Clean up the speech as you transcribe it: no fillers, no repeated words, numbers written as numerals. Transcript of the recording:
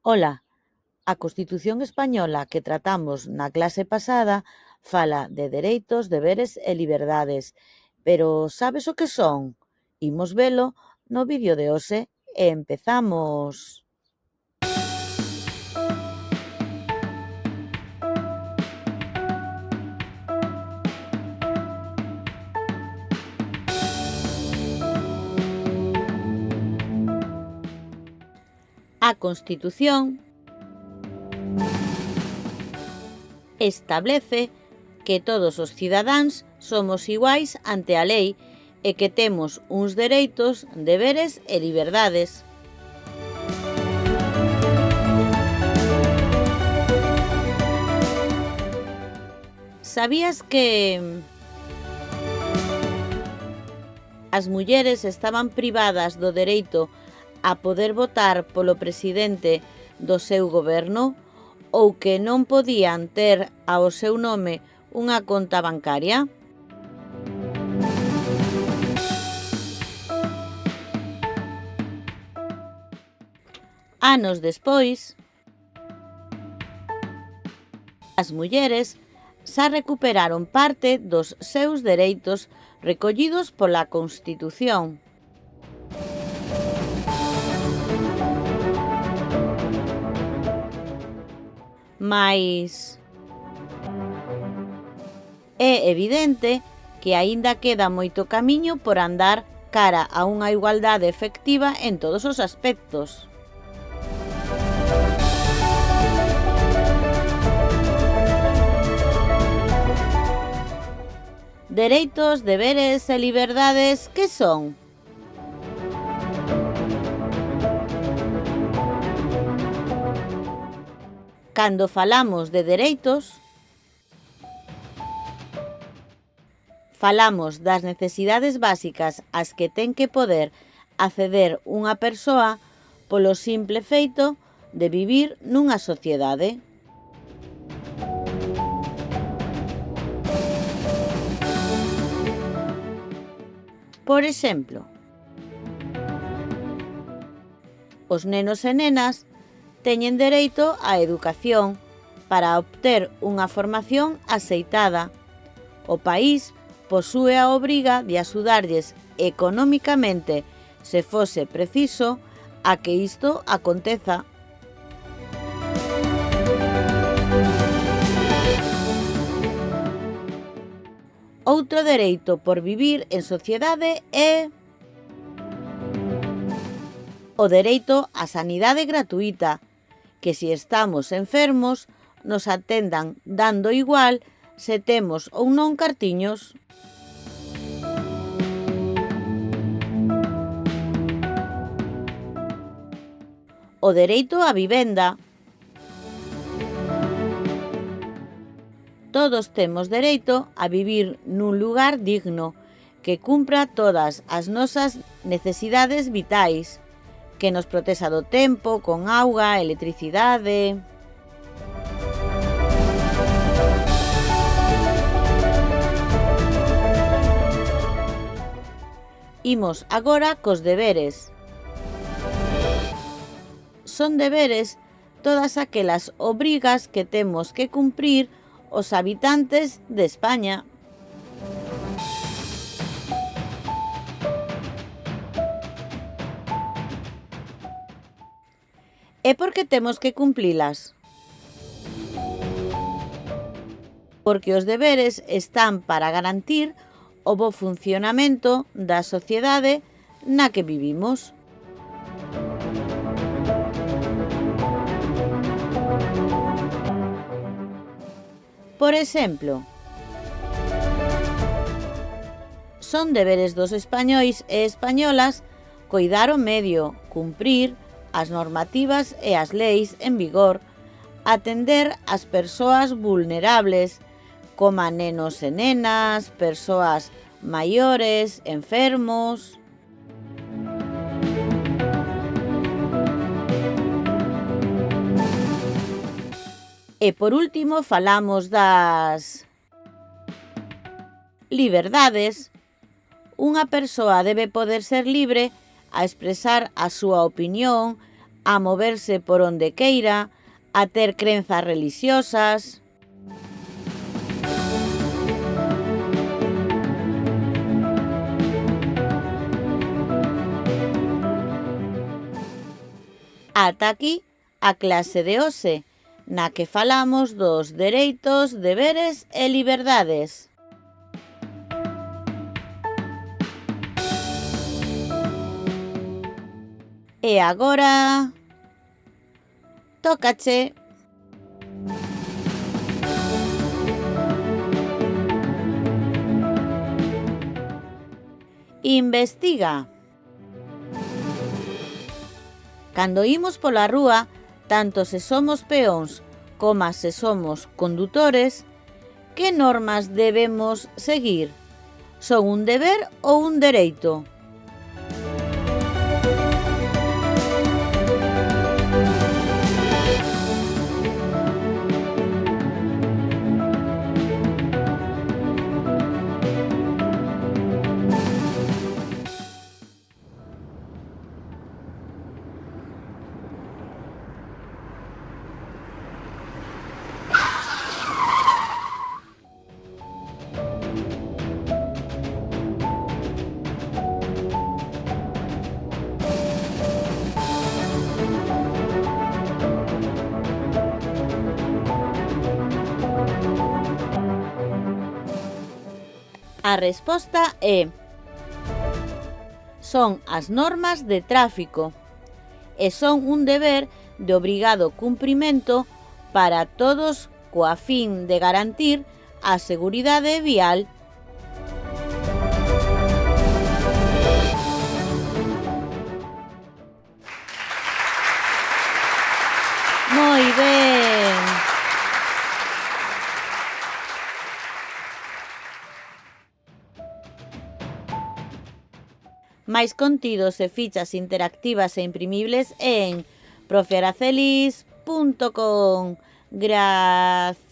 Ola, a Constitución española que tratamos na clase pasada fala de dereitos, deberes e liberdades, pero sabes o que son? Imos velo no vídeo de hoxe e empezamos. A Constitución establece que todos os cidadáns somos iguais ante a lei e que temos uns dereitos, deberes e liberdades. Sabías que as mulleres estaban privadas do dereito a poder votar polo presidente do seu goberno ou que non podían ter ao seu nome unha conta bancaria? Anos despois, as mulleres xa recuperaron parte dos seus dereitos recollidos pola Constitución. Mais é evidente que aínda queda moito camiño por andar cara a unha igualdade efectiva en todos os aspectos. Dereitos, deberes e liberdades, que son? Cando falamos de dereitos, falamos das necesidades básicas ás que ten que poder acceder unha persoa polo simple feito de vivir nunha sociedade. Por exemplo, os nenos e nenas teñen dereito á educación para obter unha formación axeitada. O país posúe a obriga de axudarlles economicamente, se fose preciso, a que isto aconteza. Outro dereito por vivir en sociedade é o dereito á sanidade gratuíta, que se estamos enfermos nos atendan dando igual se temos ou non cartiños. O dereito á vivenda. Todos temos dereito a vivir nun lugar digno que cumpra todas as nosas necesidades vitais, que nos protexa do tempo, con auga, electricidade. Imos agora cos deberes. Son deberes todas aquelas obrigas que temos que cumprir os habitantes de España. E por que temos que cumprilas? Porque os deberes están para garantir o bo funcionamento da sociedade na que vivimos. Por exemplo, son deberes dos españois e españolas coidar o medio, cumprir as normativas e as leis en vigor, atender as persoas vulnerables, coma nenos e nenas, persoas maiores, enfermos. E por último falamos das liberdades. Unha persoa debe poder ser libre a expresar a súa opinión, a moverse por onde queira, a ter crenzas religiosas. Ata aquí a clase de hoxe, na que falamos dos dereitos, deberes e liberdades. E agora... tócache. Investiga. Cando imos pola rúa, tanto se somos peóns como se somos condutores, que normas debemos seguir? Son un deber ou un dereito? A resposta é: son as normas de tráfico e son un deber de obrigado cumprimento para todos coa fin de garantir a seguridade vial. Moi ben! Máis contidos e fichas interactivas e imprimibles en profearacelis.com. Graciñas!